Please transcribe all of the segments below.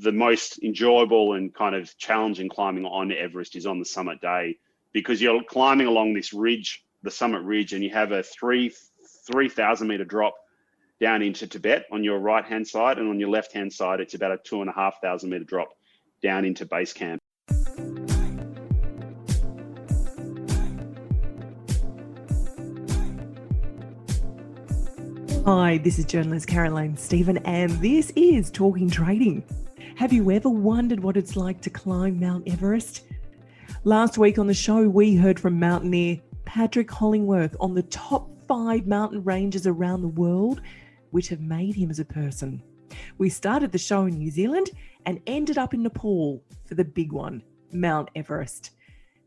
the most enjoyable and kind of challenging climbing on Everest is on the summit day, because you're climbing along this ridge, the summit ridge, and you have a 3,000 meter drop down into Tibet on your right hand side, and on your left hand side it's about a 2,500 meter drop down into base camp. Hi, this is journalist Caroline Stephen, and this is Talking Trading. Have you ever wondered what it's like to climb Mount Everest? Last week on the show, we heard from mountaineer Patrick Hollingworth on the top 5 mountain ranges around the world, which have made him as a person. We started the show in New Zealand and ended up in Nepal for the big one, Mount Everest.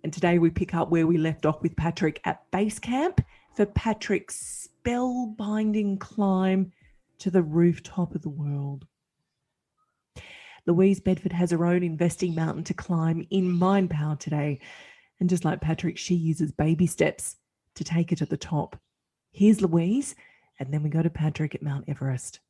And today we pick up where we left off with Patrick at base camp for Patrick's spellbinding climb to the rooftop of the world. Louise Bedford has her own investing mountain to climb in Mindpower today. And just like Patrick, she uses baby steps to take her to the top. Here's Louise, and then we go to Patrick at Mount Everest.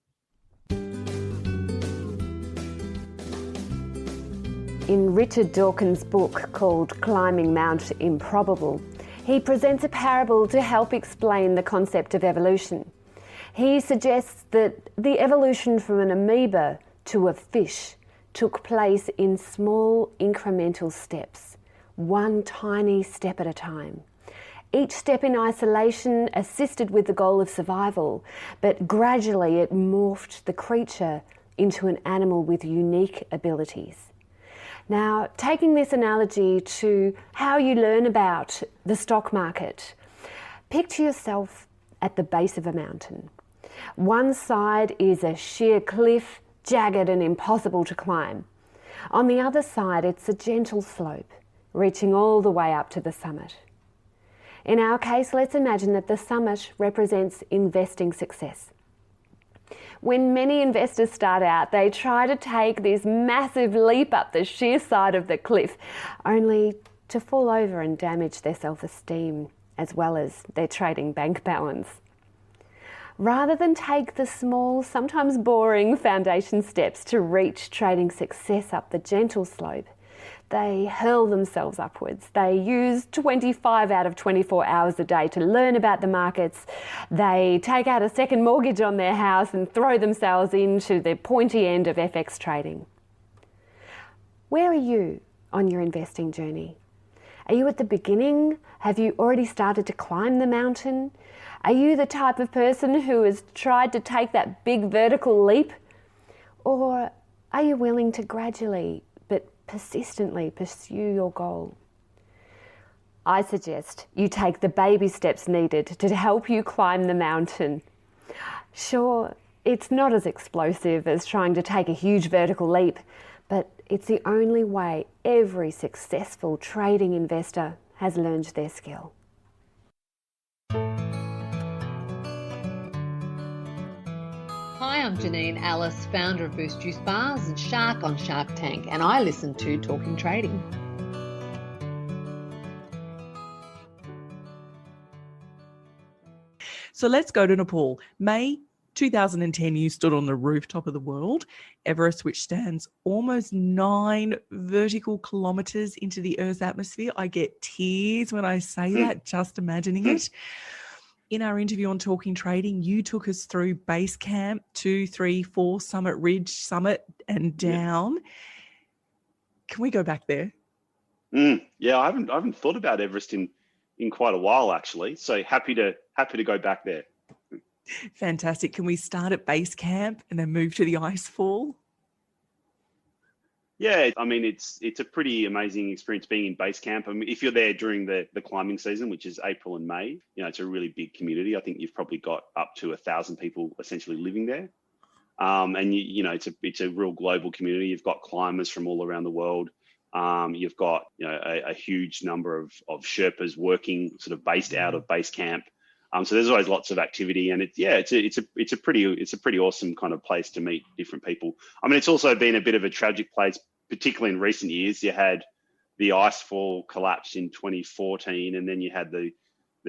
In Richard Dawkins' book called Climbing Mount Improbable, he presents a parable to help explain the concept of evolution. He suggests that the evolution from an amoeba to a fish took place in small incremental steps, one tiny step at a time. Each step in isolation assisted with the goal of survival, but gradually it morphed the creature into an animal with unique abilities. Now, taking this analogy to how you learn about the stock market, picture yourself at the base of a mountain. One side is a sheer cliff, jagged and impossible to climb. On the other side, it's a gentle slope, reaching all the way up to the summit. In our case, let's imagine that the summit represents investing success. When many investors start out, they try to take this massive leap up the sheer side of the cliff, only to fall over and damage their self-esteem as well as their trading bank balance. Rather than take the small, sometimes boring foundation steps to reach trading success up the gentle slope, they hurl themselves upwards. They use 25 out of 24 hours a day to learn about the markets. They take out a second mortgage on their house and throw themselves into the pointy end of FX trading. Where are you on your investing journey? Are you at the beginning? Have you already started to climb the mountain? Are you the type of person who has tried to take that big vertical leap? Or are you willing to gradually but persistently pursue your goal? I suggest you take the baby steps needed to help you climb the mountain. Sure, it's not as explosive as trying to take a huge vertical leap, but it's the only way every successful trading investor has learned their skill. Hi, I'm Janine Alice, founder of Boost Juice Bars and Shark on Shark Tank, and I listen to Talking Trading. So let's go to Nepal. May 2010, you stood on the rooftop of the world, Everest, which stands almost 9 vertical kilometres into the Earth's atmosphere. I get tears when I say that, just imagining it. In our interview on Talking Trading, you took us through base camp, 2, 3, 4, Summit Ridge, Summit and down. Can we go back there? Yeah, I haven't thought about Everest in quite a while, actually. So happy to go back there. Fantastic. Can we start at base camp and then move to the ice fall? Yeah, I mean, it's a pretty amazing experience being in base camp. I mean, if you're there during the climbing season, which is April and May, it's a really big community. I think you've probably got up to 1,000 people essentially living there. And it's a real global community. You've got climbers from all around the world. You've got a huge number of Sherpas working sort of based out of base camp. So there's always lots of activity, and it's a pretty awesome kind of place to meet different people. I mean, it's also been a bit of a tragic place, particularly in recent years. You had the icefall collapse in 2014, and then you had the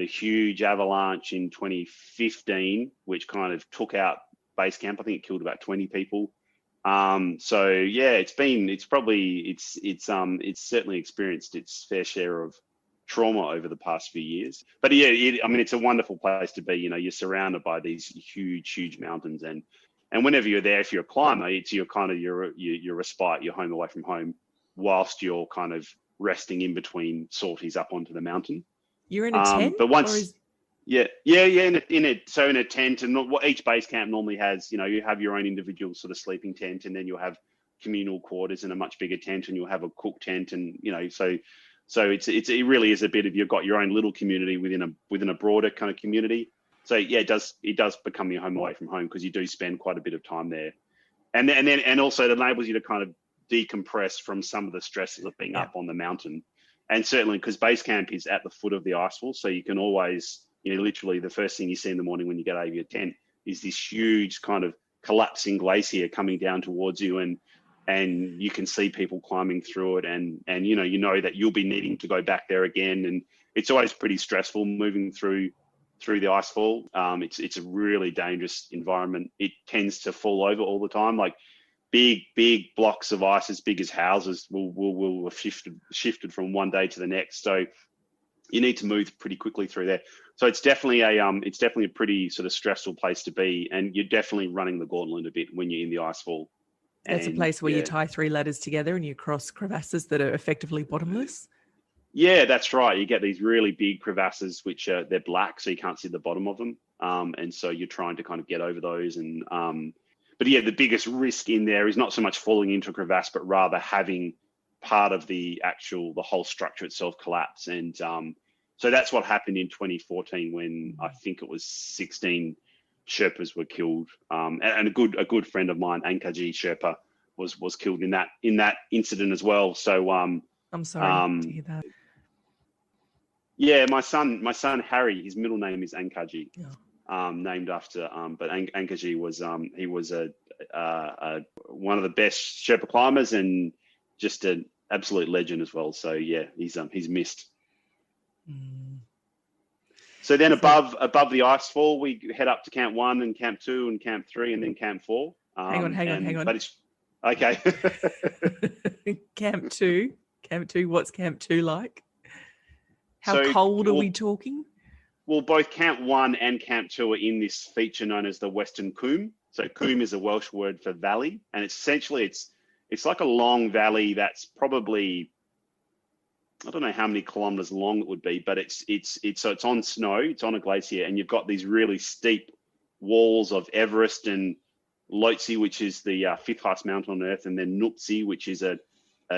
huge avalanche in 2015, which kind of took out base camp. I think it killed about 20 people. So yeah, it's certainly experienced its fair share of trauma over the past few years. But yeah, it's a wonderful place to be. You're surrounded by these huge mountains, and whenever you're there, if you're a climber, it's your kind of your respite, your home away from home, whilst you're kind of resting in between sorties up onto the mountain. You're in a tent, but once. Yeah. In a tent, and what each base camp normally has, you have your own individual sort of sleeping tent, and then you'll have communal quarters in a much bigger tent, and you'll have a cook tent, and so it really is a bit of, you've got your own little community within a broader kind of community. So yeah, it does become your home away from home, because you do spend quite a bit of time there, and also it enables you to kind of decompress from some of the stresses of being up on the mountain, and certainly because base camp is at the foot of the icefall, so you can always. Literally the first thing you see in the morning when you get out of your tent is this huge kind of collapsing glacier coming down towards you, and you can see people climbing through it, and you know that you'll be needing to go back there again, and it's always pretty stressful moving through the icefall. It's a really dangerous environment. It tends to fall over all the time, like big blocks of ice as big as houses will have shifted from one day to the next. So you need to move pretty quickly through there. So it's definitely a pretty sort of stressful place to be, and you're definitely running the gauntlet a bit when you're in the icefall. That's a place where you tie 3 ladders together and you cross crevasses that are effectively bottomless. Yeah, that's right. You get these really big crevasses, which they're black, so you can't see the bottom of them, and so you're trying to kind of get over those. And but yeah, the biggest risk in there is not so much falling into a crevasse, but rather having part of the whole structure itself collapse. And so that's what happened in 2014 when I think it was 16 Sherpas were killed, and a good friend of mine, Ankaji Sherpa, was killed in that incident as well. So I'm sorry to hear that. Yeah, my son Harry, his middle name is Ankaji, named after. But Ankaji was he was one of the best Sherpa climbers, and just an absolute legend as well. So yeah, he's missed. So then above the icefall, we head up to Camp 1 and Camp 2 and Camp 3 and then Camp 4. Hang on. But it's okay. Camp 2, what's Camp 2 like? How cold are we talking? Well, both Camp 1 and Camp 2 are in this feature known as the Western Coombe. So Coombe is a Welsh word for valley, and it's essentially it's like a long valley that's probably, I don't know how many kilometers long it would be, but it's on snow, it's on a glacier, and you've got these really steep walls of Everest and Lhotse, which is the 5th highest mountain on Earth, and then Nuptse, which is a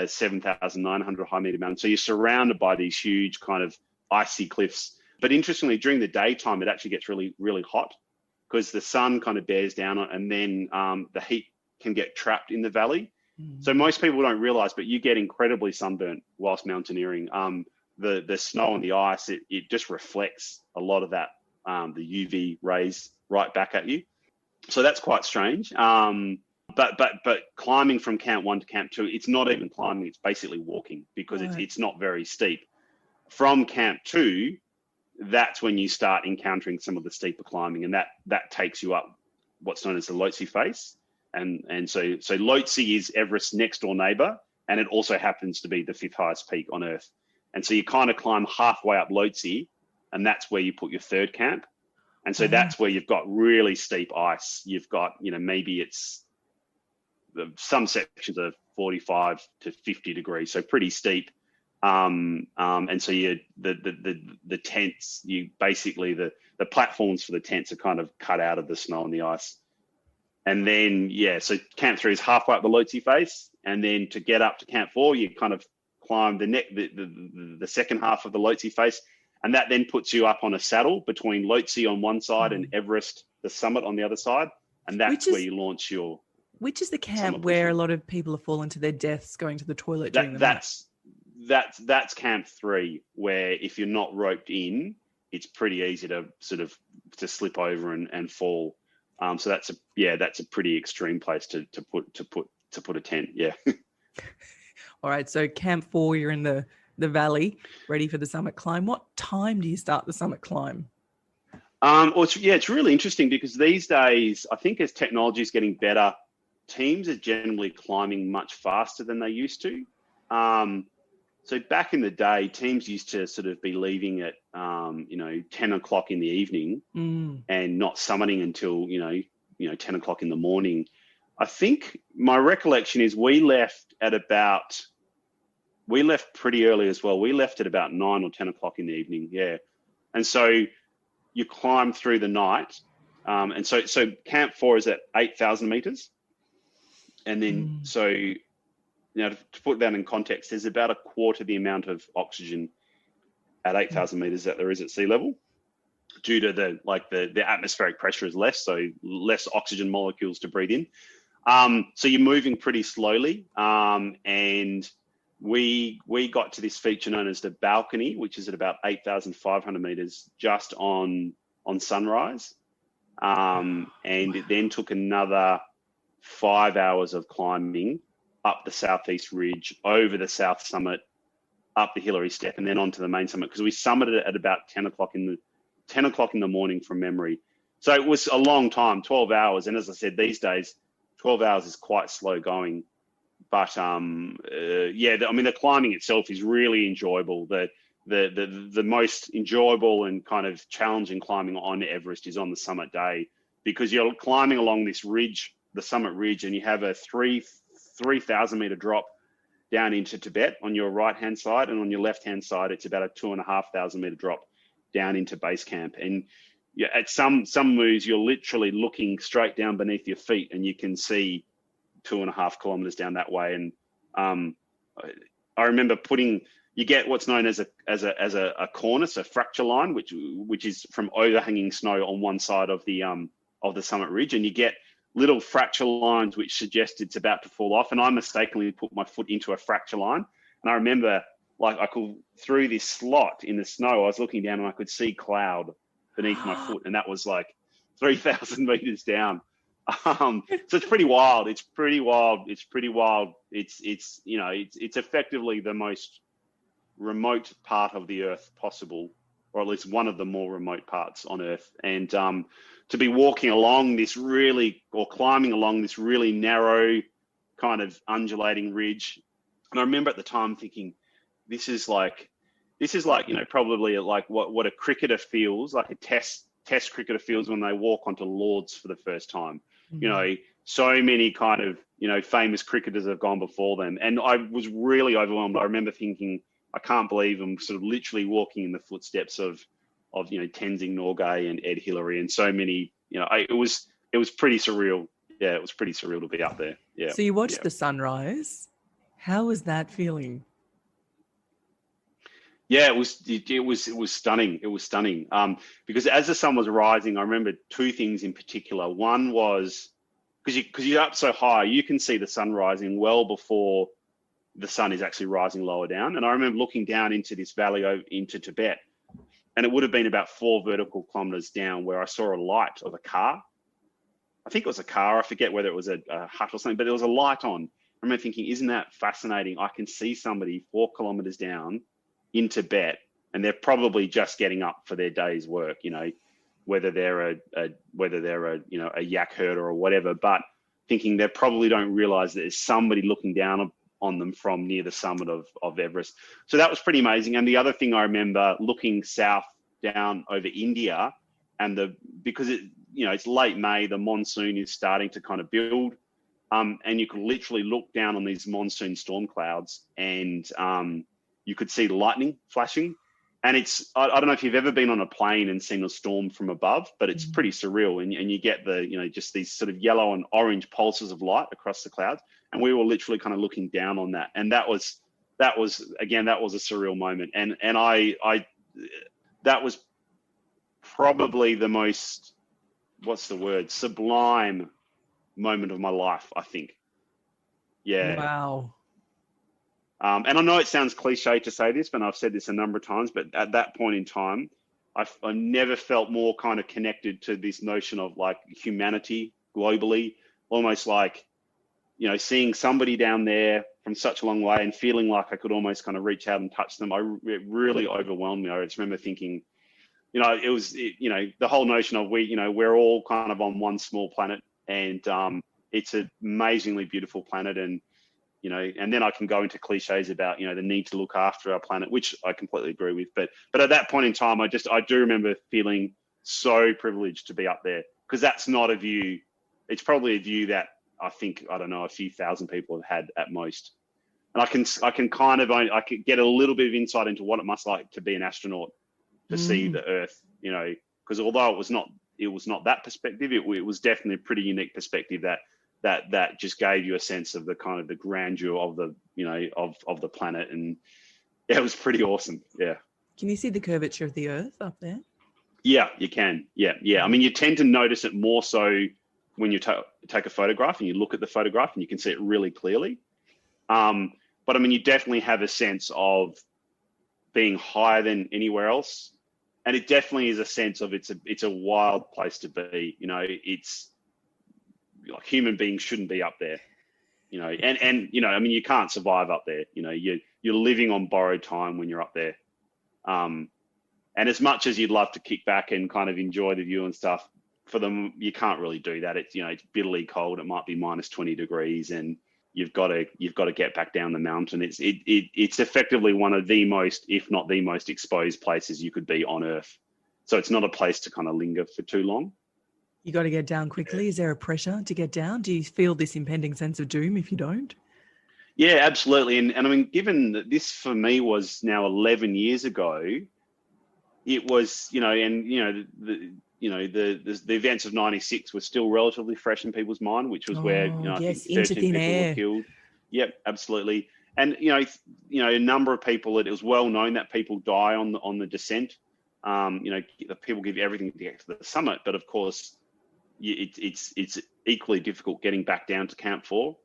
7,900 high meter mountain. So you're surrounded by these huge kind of icy cliffs. But interestingly, during the daytime, it actually gets really, really hot because the sun kind of bears down on it, and then the heat can get trapped in the valley. So most people don't realize, but you get incredibly sunburnt whilst mountaineering. The snow and the ice, it just reflects a lot of that, the UV rays right back at you. So that's quite strange. But climbing from Camp 1 to Camp 2, it's not even climbing, it's basically walking because it's not very steep. From Camp 2, that's when you start encountering some of the steeper climbing, and that takes you up what's known as the Lhotse face. And so Lhotse is Everest's next door neighbor, and it also happens to be the 5th highest peak on Earth. And so you kind of climb halfway up Lhotse, and that's where you put your third camp. And so that's where you've got really steep ice. You've got, maybe it's some sections are 45 to 50 degrees, so pretty steep. And so the tents, basically the platforms for the tents are kind of cut out of the snow and the ice. And then, so Camp 3 is halfway up the Lhotse face. And then to get up to Camp 4, you kind of climb the second half of the Lhotse face. And that then puts you up on a saddle between Lhotse on one side and Everest, the summit, on the other side. And that's where you launch your... Which is the camp where a lot of people have fallen to their deaths going to the toilet during the night? That's Camp 3, where if you're not roped in, it's pretty easy to sort of slip over and fall. So that's a pretty extreme place to put a tent. Yeah. All right. So Camp 4, you're in the valley, ready for the summit climb. What time do you start the summit climb? Well, it's really interesting because these days, I think as technology is getting better teams are generally climbing much faster than they used to. So back in the day, teams used to sort of be leaving at 10 o'clock in the evening and not summiting until 10 o'clock in the morning. I think my recollection is we left pretty early as well. We left at about 9 or 10 o'clock in the evening. Yeah. And so you climb through the night. And so Camp 4 is at 8,000 meters. And then, to put that in context, there's about a quarter the amount of oxygen at 8,000 meters that there is at sea level, due to the atmospheric pressure is less, so less oxygen molecules to breathe in. So you're moving pretty slowly. And we got to this feature known as the balcony, which is at about 8,500 meters just on sunrise. And it then took another 5 hours of climbing up the southeast ridge, over the south summit, up the Hillary Step, and then onto the main summit, because we summited it at about 10 o'clock in the morning from memory. So it was a long time, 12 hours. And as I said, these days, 12 hours is quite slow going. But the climbing itself is really enjoyable. The most enjoyable and kind of challenging climbing on Everest is on the summit day, because you're climbing along this ridge, the summit ridge, and you have a 3,000 meter drop down into Tibet on your right-hand side, and on your left-hand side, it's about a 2,500 meter drop down into base camp. And at some moves, you're literally looking straight down beneath your feet, and you can see 2.5 kilometers down that way. And I remember you get what's known as a cornice, a fracture line, which is from overhanging snow on one side of the summit ridge, and you get little fracture lines which suggest it's about to fall off. And I mistakenly put my foot into a fracture line. And I remember, through this slot in the snow, I was looking down and I could see cloud beneath my foot, and that was 3,000 meters down. So it's pretty wild. It's effectively the most remote part of the Earth possible, or at least one of the more remote parts on Earth. And to be walking along this climbing along this really narrow kind of undulating ridge. And I remember at the time thinking, this is probably like what a cricketer feels, like a test cricketer feels when they walk onto Lords for the first time. So many kind of, famous cricketers have gone before them. And I was really overwhelmed. I remember thinking, I can't believe I'm sort of literally walking in the footsteps of Tenzing Norgay and Ed Hillary and so many. It was pretty surreal. Yeah, it was pretty surreal to be up there. Yeah. So you watched the sunrise. How was that feeling? Yeah, it was stunning. It was stunning. Because as the sun was rising, I remember two things in particular. One was because you're up so high, you can see the sun rising well before the sun is actually rising lower down. And I remember looking down into this valley into Tibet, and it would have been about 4 vertical kilometers down, where I saw a light of a car. I think it was a car. I forget whether it was a hut or something, but there was a light on. I remember thinking, isn't that fascinating? I can see somebody 4 kilometers down in Tibet, and they're probably just getting up for their day's work, whether they're a yak herder or whatever, but thinking they probably don't realize that there's somebody looking down on them from near the summit of Everest. So that was pretty amazing. And the other thing I remember, looking south down over India, and because it's late May, the monsoon is starting to kind of build, and you could literally look down on these monsoon storm clouds, and you could see lightning flashing. And I don't know if you've ever been on a plane and seen a storm from above, but it's pretty surreal. And you get just these sort of yellow and orange pulses of light across the clouds. And we were literally kind of looking down on that. And that was a surreal moment. And that was probably the most, sublime moment of my life, I think. Yeah. Wow. And I know it sounds cliche to say this, but I've said this a number of times, but at that point in time, I never felt more kind of connected to this notion of humanity globally, almost seeing somebody down there from such a long way and feeling like I could almost kind of reach out and touch them. It really overwhelmed me. I just remember thinking, the whole notion of we're all kind of on one small planet, and it's an amazingly beautiful planet. And, you know, and then I can go into cliches about, you know, the need to look after our planet, which I completely agree with. But at that point in time, I do remember feeling so privileged to be up there, because that's not a view. It's probably a view that I think, I don't know, a few thousand people have had at most. And I can get a little bit of insight into what it must like to be an astronaut, to see the Earth, you know, because although it was not that perspective, it was definitely a pretty unique perspective that just gave you a sense of the kind of the grandeur of the, you know, of the planet. And it was pretty awesome. Yeah. Can you see the curvature of the Earth up there? Yeah, you can. Yeah. I mean, you tend to notice it more so when you take a photograph and you look at the photograph and you can see it really clearly. But I mean, you definitely have a sense of being higher than anywhere else. And it definitely is a sense of it's a wild place to be. You know, it's like human beings shouldn't be up there, you know, and you know, I mean, you can't survive up there. You know, you're living on borrowed time when you're up there. And as much as you'd love to kick back and kind of enjoy the view and stuff, for them, you can't really do that. It's, you know, it's bitterly cold. It might be minus 20 degrees, and you've got to get back down the mountain. It's effectively one of the most, if not the most exposed places you could be on Earth. So it's not a place to kind of linger for too long. You got to get down quickly. Is there a pressure to get down? Do you feel this impending sense of doom if you don't? Yeah, absolutely. And I mean, given that this for me was now 11 years ago, it was, you know, and, you know, the events of 96 were still relatively fresh in people's mind, which was where, you know, yes, I think 13 people were killed. Yep, absolutely. And, you know, a number of people, it was well known that people die on the descent. You know, the people give everything to get to the summit, but of course, it's equally difficult getting back down to Camp 4.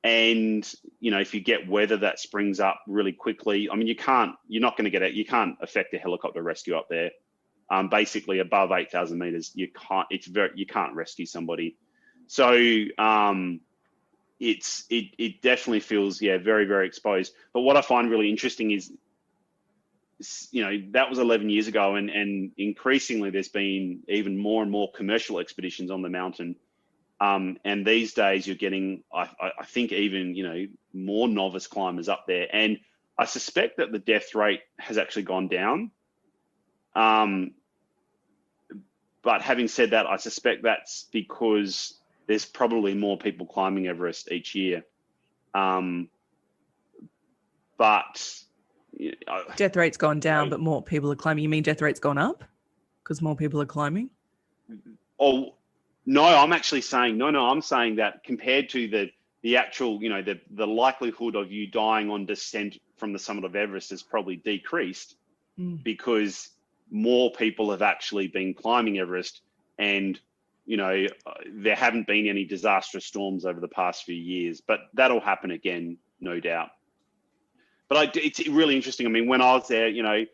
And, you know, if you get weather that springs up really quickly, I mean, you're not going to get it. You can't affect a helicopter rescue up there. Basically above 8,000 meters, you can't rescue somebody. So it definitely feels, very, very exposed. But what I find really interesting is, you know, that was 11 years ago, and increasingly there's been even more and more commercial expeditions on the mountain. And these days you're getting, I think, even, you know, more novice climbers up there. And I suspect that the death rate has actually gone down. But having said that, I suspect that's because there's probably more people climbing Everest each year. But death rate's gone down, but more people are climbing. You mean death rate's gone up because more people are climbing? Oh, no, I'm actually saying, I'm saying that compared to the actual, you know, the likelihood of you dying on descent from the summit of Everest has probably decreased because more people have actually been climbing Everest, and, you know, there haven't been any disastrous storms over the past few years, but that'll happen again, no doubt. But it's really interesting. I mean, when I was there, you know,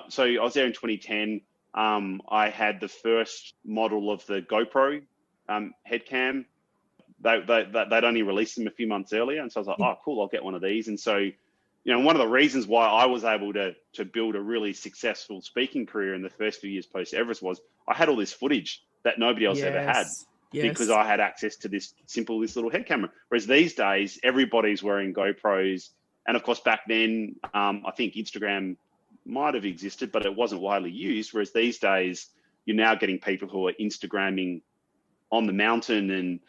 so I was there in 2010. I had the first model of the GoPro head cam. They'd only released them a few months earlier, and so I was like, oh, cool, I'll get one of these. And so, you know, one of the reasons why I was able to build a really successful speaking career in the first few years post Everest was I had all this footage that nobody else ever had, because I had access to this little head camera. Whereas these days, everybody's wearing GoPros. And of course, back then, I think Instagram might have existed, but it wasn't widely used. Whereas these days, you're now getting people who are Instagramming on the mountain,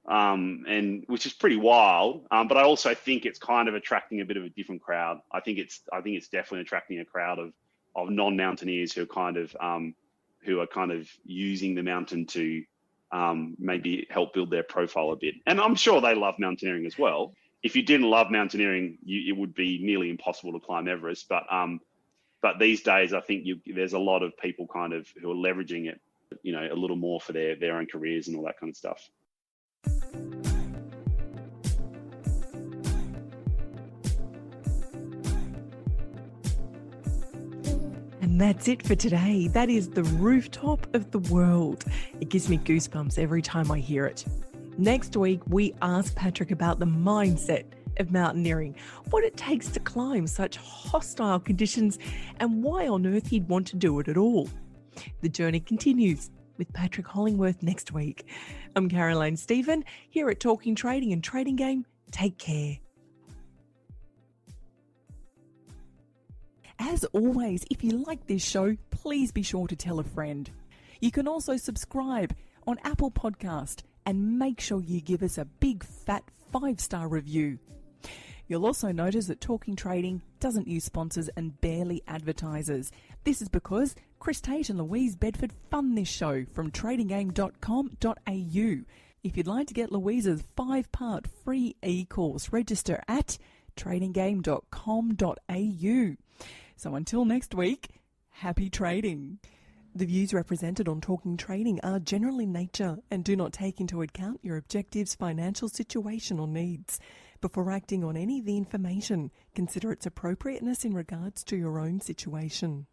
and which is pretty wild. But I also think it's kind of attracting a bit of a different crowd. I think it's definitely attracting a crowd of non-mountaineers who are kind of using the mountain to maybe help build their profile a bit. And I'm sure they love mountaineering as well. If you didn't love mountaineering, it would be nearly impossible to climb Everest. But these days, I think there's a lot of people kind of who are leveraging it, you know, a little more for their own careers and all that kind of stuff. And that's it for today. That is the rooftop of the world. It gives me goosebumps every time I hear it. Next week, we ask Patrick about the mindset of mountaineering, what it takes to climb such hostile conditions, and why on earth he'd want to do it at all. The journey continues with Patrick Hollingworth next week. I'm Caroline Stephen here at Talking Trading and Trading Game. Take care. As always, if you like this show, please be sure to tell a friend. You can also subscribe on Apple Podcast and make sure you give us a big fat 5-star review. You'll also notice that Talking Trading doesn't use sponsors and barely advertisers. This is because Chris Tate and Louise Bedford fund this show from tradinggame.com.au. If you'd like to get Louise's 5-part free e-course, register at tradinggame.com.au. So until next week, happy trading. The views represented on Talking Trading are general in nature and do not take into account your objectives, financial situation or needs. Before acting on any of the information, consider its appropriateness in regards to your own situation.